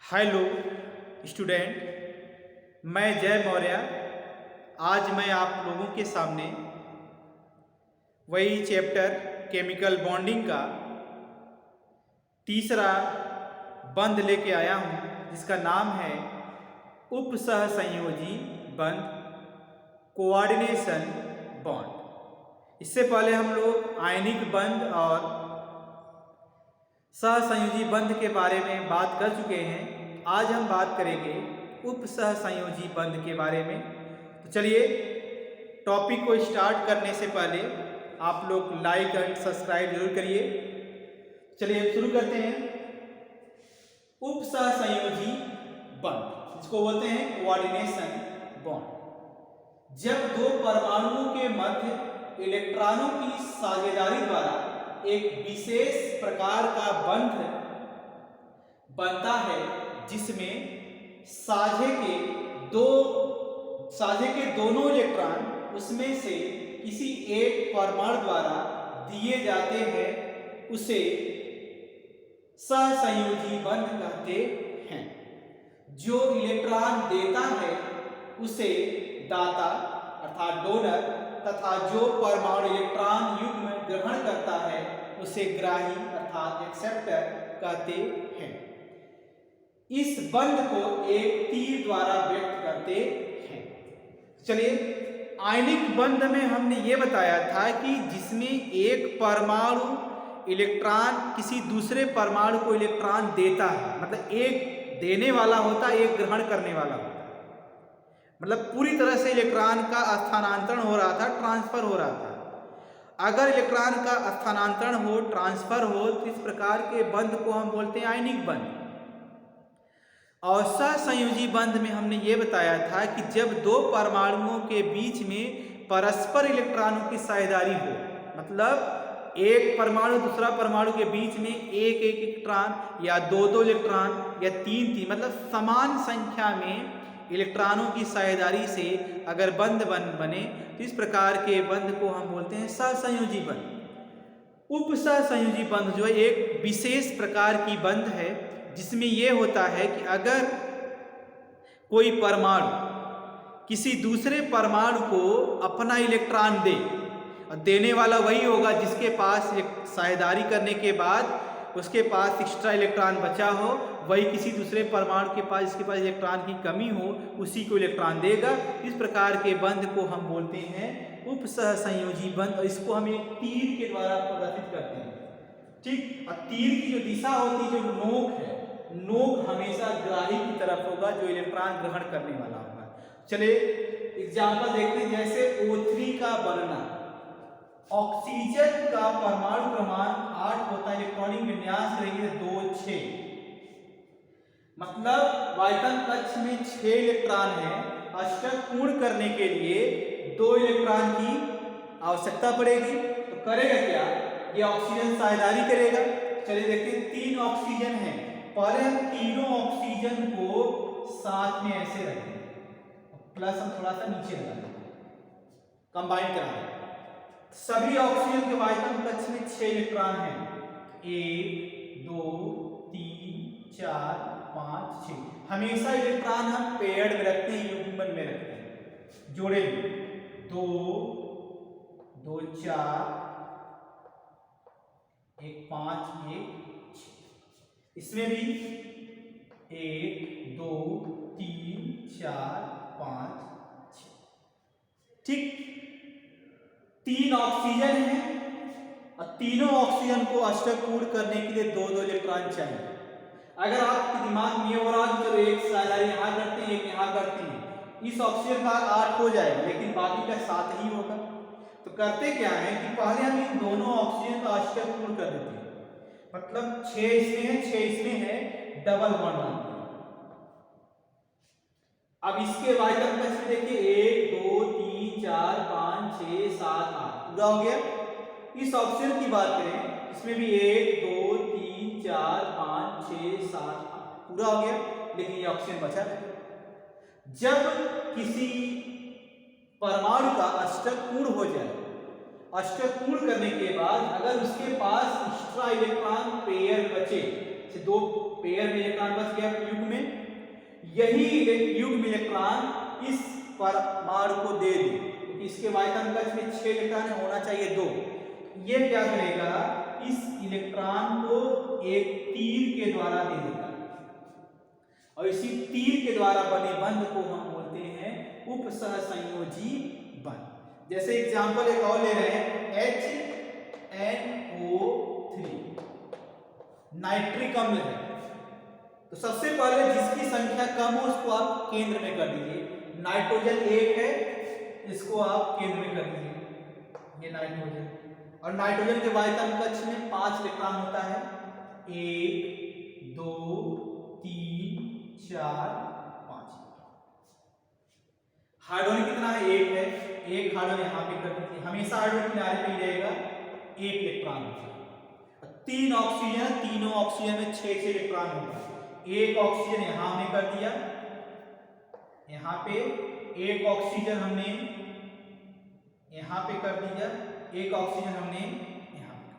Hello student, मैं जय मौर्य। आज मैं आप लोगों के सामने वही चैप्टर केमिकल बॉन्डिंग का तीसरा बंध लेके आया हूँ, जिसका नाम है उपसहसंयोजी बंध, कोऑर्डिनेशन बॉन्ड। इससे पहले हम लोग आयनिक बंध और सहसंयोजी बंध के बारे में बात कर चुके हैं। आज हम बात करेंगे उपसहसंयोजी बंध के बारे में। तो चलिए, टॉपिक को स्टार्ट करने से पहले आप लोग लाइक एंड सब्सक्राइब जरूर करिए। चलिए शुरू करते हैं। उपसहसंयोजी बंध, इसको बोलते हैं कोऑर्डिनेशन बॉन्ड। जब दो परमाणुओं के मध्य इलेक्ट्रॉनों की साझेदारी द्वारा एक विशेष प्रकार का बंध बनता है, जिसमें साझे के दोनों इलेक्ट्रॉन उसमें से किसी एक परमाणु द्वारा दिए जाते हैं, उसे सहसंयोजी बंध कहते हैं। जो इलेक्ट्रॉन देता है उसे दाता अर्थात डोनर, तथा जो परमाणु इलेक्ट्रॉन युग्म ग्रहण करता है उसे ग्राही अर्थात एक्सेप्टर कहते हैं। इस बंध को एक तीर द्वारा व्यक्त करते हैं। चलिए, आयनिक बंध में हमने ये बताया था कि जिसमें एक परमाणु इलेक्ट्रॉन किसी दूसरे परमाणु को इलेक्ट्रॉन देता है, मतलब एक देने वाला होता है, एक ग्रहण करने वाला होता है। मतलब पूरी तरह से इलेक्ट्रॉन का स्थानांतरण हो रहा था, ट्रांसफर हो रहा था। अगर इलेक्ट्रॉन का स्थानांतरण हो, ट्रांसफर हो, तो इस प्रकार के बंध को हम बोलते हैं आयनिक बंध। और सहसंयोजी बंध में हमने ये बताया था कि जब दो परमाणुओं के बीच में परस्पर इलेक्ट्रॉनों की साझेदारी हो, मतलब एक परमाणु दूसरा परमाणु के बीच में एक एक इलेक्ट्रॉन या दो इलेक्ट्रॉन या तीन, मतलब समान संख्या में इलेक्ट्रॉनों की साझेदारी से अगर बंध बने, तो इस प्रकार के बंध को हम बोलते हैं सहसंयोजी बंध। उपसहसंयोजी बंध जो है एक विशेष प्रकार की बंध है, जिसमें यह होता है कि अगर कोई परमाणु किसी दूसरे परमाणु को अपना इलेक्ट्रॉन दे, और देने वाला वही होगा जिसके पास साझेदारी करने के बाद उसके पास एक्स्ट्रा इलेक्ट्रॉन बचा हो, वही किसी दूसरे परमाणु के पास जिसके पास इलेक्ट्रॉन की कमी हो उसी को इलेक्ट्रॉन देगा। इस प्रकार के बंध को हम बोलते हैं उपसहसंयोजी बंध, और इसको हम एक तीर के द्वारा प्रदर्शित करते हैं। ठीक, और तीर की जो दिशा होती है, जो नोक है, नोक हमेशा ग्राही की तरफ होगा, जो इलेक्ट्रॉन ग्रहण करने वाला होगा। चलिए एग्जाम्पल देखते हैं। जैसे O3 का बनना, ऑक्सीजन का परमाणु क्रमांक 8 होता है, इलेक्ट्रॉनिक विन्यास रहेंगे 2 6, मतलब वायतन कक्ष में 6 इलेक्ट्रॉन है। अष्टक पूर्ण करने के लिए 2 इलेक्ट्रॉन की आवश्यकता पड़ेगी। तो करेगा क्या, ये ऑक्सीजन साझेदारी करेगा। चलिए देखते हैं, 3 ऑक्सीजन है, पहले हम तीनों ऑक्सीजन को साथ में ऐसे रखें, प्लस हम थोड़ा सा नीचे लगा देंगे, कंबाइन करा दें। सभी ऑक्सीजन के वायतन कक्ष में 6 इलेक्ट्रॉन हैं, 1 2 3 4 5 6। हमेशा इलेक्ट्रॉन हम पेयर्ड में रखते हैं, युग्मन में रखते हैं, जोड़े में 2 2 4 1 5 1 6। इसमें भी 1 2 3 4 5 6। ठीक, 3 ऑक्सीजन है और तीनों ऑक्सीजन को अष्टक पूर्ण करने के लिए 2 इलेक्ट्रॉन चाहिए। अगर आपके दिमाग में ये हो रहा है तो एक साझेदारी यहाँ करते हैं, एक यहाँ करते हैं, इस ऑक्सीजन का 8 हो जाएगा, लेकिन बाकी का 7 ही होगा। तो करते क्या है कि पहले हम इन दोनों ऑक्सीजन का अष्टक पूर्ण कर देते हैं, मतलब 6 इसमें है 6 इसमें है, डबल बॉन्ड बनाते हैं। अब इसके वायतन कक्ष में देखिए 1 2 3 4 5 6 7 8 पूरा हो गया। इस ऑक्सीजन की बात करें, इसमें भी 1 2 3 4 5 6 7 8 पूरा हो गया, लेकिन ये ऑक्सीजन बचा है। जब किसी परमाणु का अष्टक पूर्ण हो जाए, अष्टक पूर्ण करने के बाद अगर उसके पास एक्स्ट्रा इलेक्ट्रॉन पेयर बचे, 2 पेयर में इलेक्ट्रॉन बच गया युग्म में, यही युग्म इलेक्ट्रॉन इस परमाणु को दे दे, क्योंकि इसके वायतन कक्ष में 6 इलेक्ट्रॉन होना चाहिए 2। ये क्या करेगा, इस इलेक्ट्रॉन को एक तीर के द्वारा दे देगा, और इसी तीर के द्वारा बने बंध को हम बोलते हैं उपसहसंयोजी बंध। जैसे एग्जांपल एक और ले रहे हैं, HNO3 नाइट्रिक अम्ल है। तो सबसे पहले जिसकी संख्या कम हो उसको आप केंद्र में कर दीजिए। नाइट्रोजन 1 है, इसको आप केंद्र में कर दीजिए, ये नाइट्रोजन। और नाइट्रोजन के वायतन कक्ष में 5 इलेक्ट्रॉन होता है, 1 2 3 4 5। हाइड्रोजन कितना है, 1 है, एक हाइड्रोजन यहाँ पे कर दीजिए, हमेशा हाइड्रोजन किनारे पे ही रहेगा, 1 इलेक्ट्रॉन होता है। 3 ऑक्सीजन, तीनों ऑक्सीजन में 6 इलेक्ट्रॉन होगा, एक ऑक्सीजन यहां हमने कर दिया, यहां पे एक ऑक्सीजन हमने यहां पे कर दिया, एक ऑक्सीजन हमने यहां पे।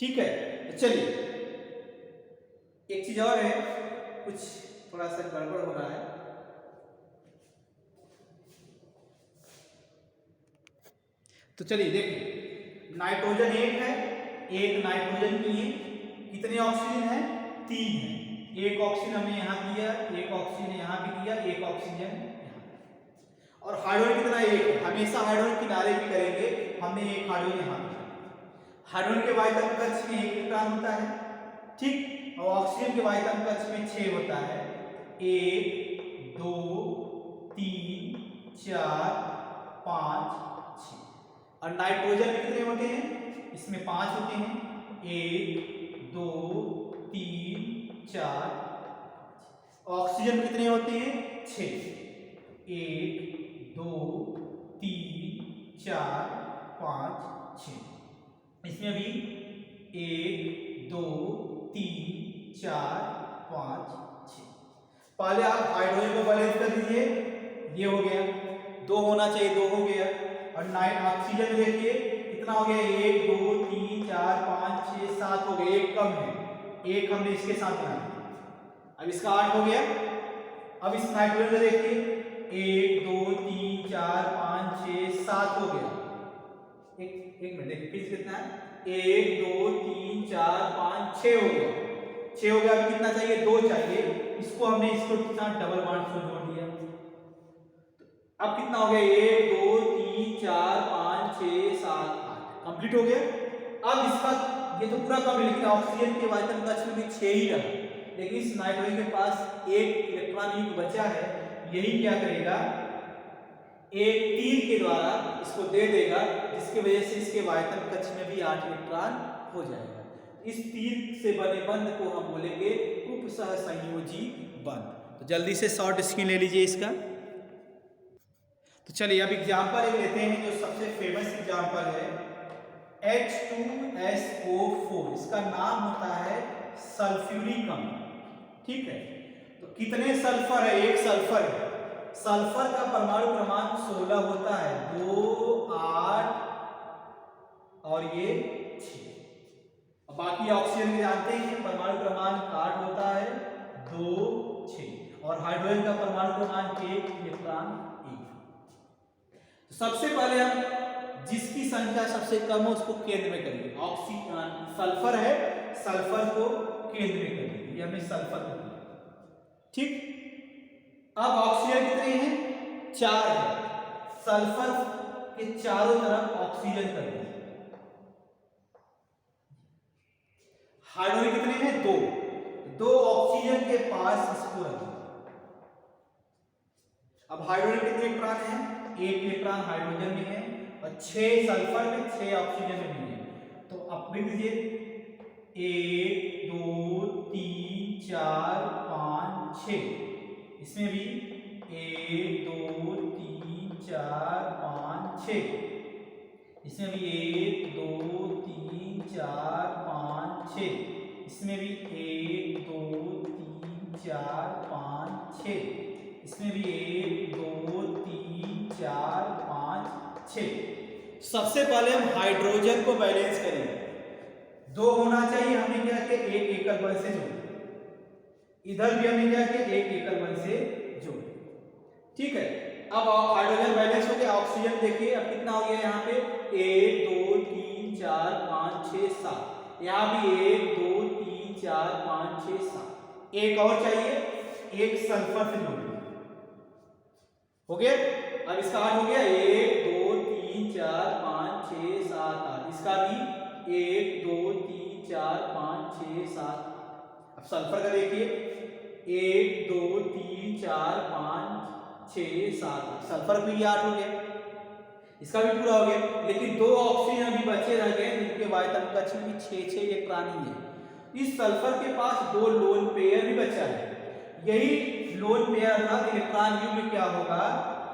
ठीक है, तो चलिए एक चीज और है, कुछ थोड़ा सा गड़बड़ हो रहा है। तो चलिए देखिए, नाइट्रोजन 1 है, एक नाइट्रोजन की है, कितने ऑक्सीजन है, 3 है। एक ऑक्सीजन हमने यहाँ किया, एक ऑक्सीजन यहाँ भी किया, एक ऑक्सीजन यहाँ। और हाइड्रोजन कितना, 1 है। हमेशा हाइड्रोजन किनारे भी करेंगे, हमने एक हाइड्रोजन यहाँ किया। हाइड्रोजन के वायतन कक्ष में 1 इलेक्ट्रॉन होता है, ठीक, और ऑक्सीजन के वायतन कक्ष में 6 होता है, 1 2 3 4 5 6। और नाइट्रोजन में कितने होते हैं, इसमें 5 होते हैं, 1 2 3 4। ऑक्सीजन कितने होते हैं, 6, 1 2 3 4 5 6। इसमें भी 1 2 3 4 5 6। पहले आप हाइड्रोजन को बैलेंस कर दीजिए, ये हो गया, 2 होना चाहिए, 2 हो गया। और ऑक्सीजन में देखिए कितना हो गया, 1 2 3 4 5 6 7 हो गया, एक कम है, एक हमने इसके साथ बना दिया, अब इसका 8 हो गया। अब इस नाइट्रोजन में देखिए 1 2 3 4 5 6 7 हो गया। एक मिनट देखिए फिर कितना है, 1 2 3 4 5 6 हो गया, 6 हो गया। अब कितना चाहिए, 2 चाहिए, इसको हमने इसको कितना डबल बॉन्ड से जोड़ दिया। अब कितना हो गया, 1 2 3 4 5 6 7 8 कंप्लीट हो गया। अब इसका ये तो पूरा कम है, लेकिन ऑक्सीजन के वायतन कक्ष में भी 6 ही रहा, लेकिन इस नाइट्रोजन के पास एक इलेक्ट्रॉन युग्म बचा है। यही क्या करेगा, एक तीर के द्वारा इसको दे देगा, जिसकी वजह से इसके वायतन कक्ष में भी 8 इलेक्ट्रॉन हो जाएगा। इस तीर से बने बंध को हम बोलेंगे उपसहसंयोजी बंध। तो जल्दी से शॉर्ट स्क्रीन ले लीजिए इसका। तो चलिए अब एग्जाम्पल एक लेते हैं, जो सबसे फेमस एग्जाम्पल है H2SO4। इसका नाम होता है सल्फ्यूरिक अम्ल, ठीक है। तो कितने सल्फर है, एक सल्फर है, सल्फर का परमाणु क्रमांक 16 होता है, 2 8 और ये 6। बाकी ऑक्सीजन जानते हैं परमाणु क्रमांक 8 होता है, 2 6, और हाइड्रोजन का परमाणु क्रमांक 1 इलेक्ट्रॉन 1। सबसे पहले हम जिसकी संख्या सबसे कम हो उसको केंद्र में करेंगे। ऑक्सीजन सल्फर है, सल्फर को केंद्र में करेंगे, ये हमने सल्फर कर दिया, ठीक। अब ऑक्सीजन कितने हैं, 4 है, सल्फर के चारों तरफ ऑक्सीजन कर दीजिए। हाइड्रोजन कितने हैं, 2 ऑक्सीजन के पास इसको रख दीजिए। अब हाइड्रोजन कितने इलेक्ट्रॉन हैं, 1 इलेक्ट्रॉन हाइड्रोजन में है और 6 सल्फर में, 6 ऑक्सीजन में भी है। तो अब लिख दीजिए 1 2 3 4 5 6, इसमें भी 1 2 3 4 5 6, इसमें भी 1 2 3 4 5 6, इसमें भी 1 2 3 4 5 6, इसमें भी 1 2 3 4 5 6। सबसे पहले हम हाइड्रोजन को बैलेंस करेंगे, 2 होना चाहिए, हमने क्या किया, एक एकल बल से जोड़, इधर भी हमने क्या किया, एक एकल बंध से जोड़। ठीक है, अब हाइड्रोजन बैलेंस हो गया। ऑक्सीजन देखिए अब कितना हो गया यहाँ पे, 1 2 3 4 5 6 7, यहाँ भी 1 2 3 4 5 6 7, एक और चाहिए, एक सल्फर से जोड़ हो गया। अब इसका 8 हो गया, 1 2 3 4 5 6 7 8, इसका भी 1 2 3 4 5 6 7। अब सल्फर का देखिए, 1 2 3 4 5 6 7, सल्फर भी 8 हो गया, इसका भी पूरा हो गया। लेकिन दो ऑक्सीजन अभी बचे रह गए जिनके वायतन कक्ष में 6 इलेक्ट्रॉन ही है। इस सल्फर के पास दो लोन पेयर भी बचा है। यही लोन पेयर अर्थात इलेक्ट्रॉन युग्म क्या होगा,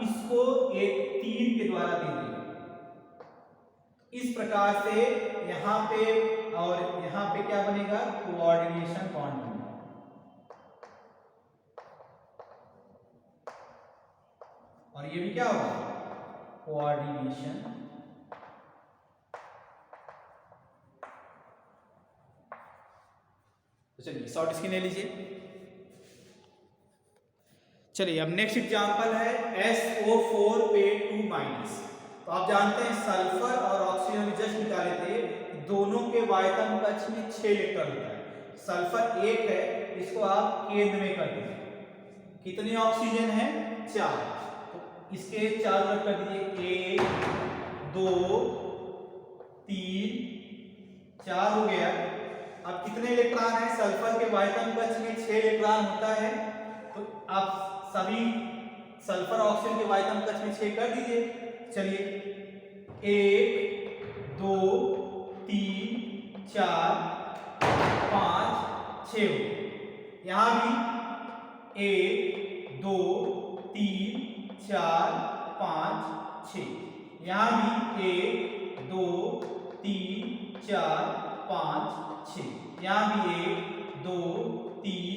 इसको एक तीर के द्वारा दे देगा। इस प्रकार से यहाँ पे और यहाँ पे क्या बनेगा, कोऑर्डिनेशन बॉन्ड बनेगा। और ये भी क्या होगा, कोऑर्डिनेशन। तो चलिए शॉर्ट स्क्रीन ले लीजिए। चलिए अब नेक्स्ट एग्जांपल है SO4 तो आप जानते हैं सल्फर और ऑक्सीजन जस्ट निकाले थे, दोनों के वायतन कक्ष में 6 इलेक्ट्रॉन होता है। सल्फर 1 है, इसको आप केंद्र में कर दीजिए। कितने ऑक्सीजन है, 4, तो इसके 4 तरफ कर दीजिए, 1 2 3 4 हो गया। अब कितने इलेक्ट्रॉन है, सल्फर के वायतन कक्ष में 6 इलेक्ट्रॉन होता है, तो आप सभी सल्फर ऑक्सीजन के वायतन कक्ष में 6 कर दीजिए। चलिए 1 2 3 4 5 6 हो। यहाँ भी 1 2 3 4 5 6, यहाँ भी 1 2 3 4 5 6, यहाँ भी 1 2 3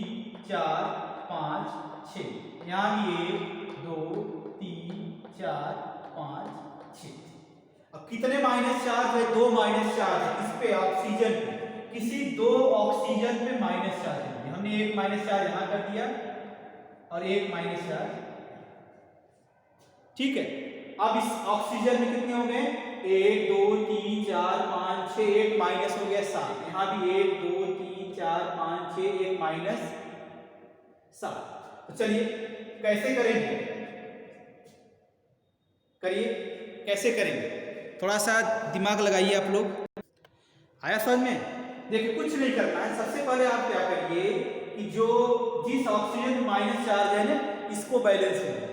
4 5 6, यहाँ भी 1 2 3 4 5 6। अब कितने माइनस चार्ज है, 2 माइनस चार्ज है। इस पे ऑक्सीजन पे, किसी 2 ऑक्सीजन पे माइनस चार्ज है। हमने एक माइनस चार्ज यहां कर दिया और एक माइनस चार्ज, ठीक है। अब इस ऑक्सीजन में कितने हो गए, 1 2 3 4 5 6, एक माइनस हो गया 7, यहां भी 1 2 3 4 5 6, एक माइनस 7। तो चलिए कैसे करेंगे, करिए कैसे करेंगे, थोड़ा सा दिमाग लगाइए आप लोग। आया समझ में? देखिए कुछ नहीं करना है, सबसे पहले आप क्या करिए कि जो जिस ऑक्सीजन माइनस चार्ज है ना, इसको बैलेंस करिए।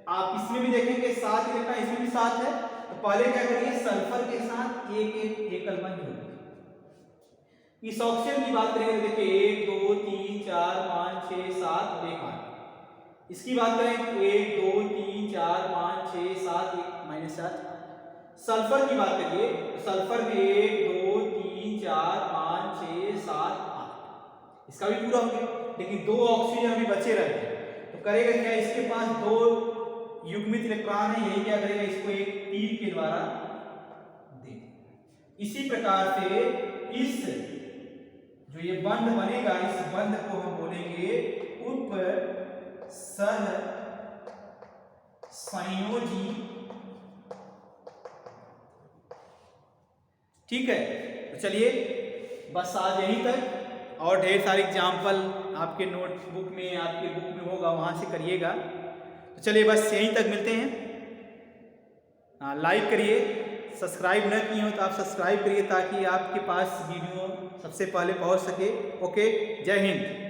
आप इसमें भी देखेंगे 7 इलेक्ट्रॉन, इसमें भी 7 है, तो पहले क्या करिए, सल्फर के साथ एक एकल बंध जोड़िए। इस ऑक्सीजन की बात करेंगे, देखिए 1 2 3 4 5 6 7 और 1 8। इसकी बात करें 1 2 3 4 5 6 7, एक माइनस 7। सल्फर की बात करिए, सल्फर में 1 2 3 4 5 6 7 8, इसका भी पूरा हो गया। लेकिन 2 ऑक्सीजन अभी बचे रहते हैं, तो करेगा क्या, इसके पास 2 युग्मित इलेक्ट्रॉन है, यही क्या करेगा, इसको एक तीर के द्वारा दे। इसी प्रकार से इस जो ये बंध बनेगा, इस बंध को हम बोलेंगे उप सह संयोजी। ठीक है, तो चलिए बस आज यहीं तक, और ढेर सारे एग्जाम्पल आपके नोटबुक में, आपके बुक में होगा, वहाँ से करिएगा। तो चलिए बस यहीं तक मिलते हैं। लाइक करिए, सब्सक्राइब न किए हो तो आप सब्सक्राइब करिए ताकि आपके पास वीडियो सबसे पहले पहुँच सके। ओके, जय हिंद।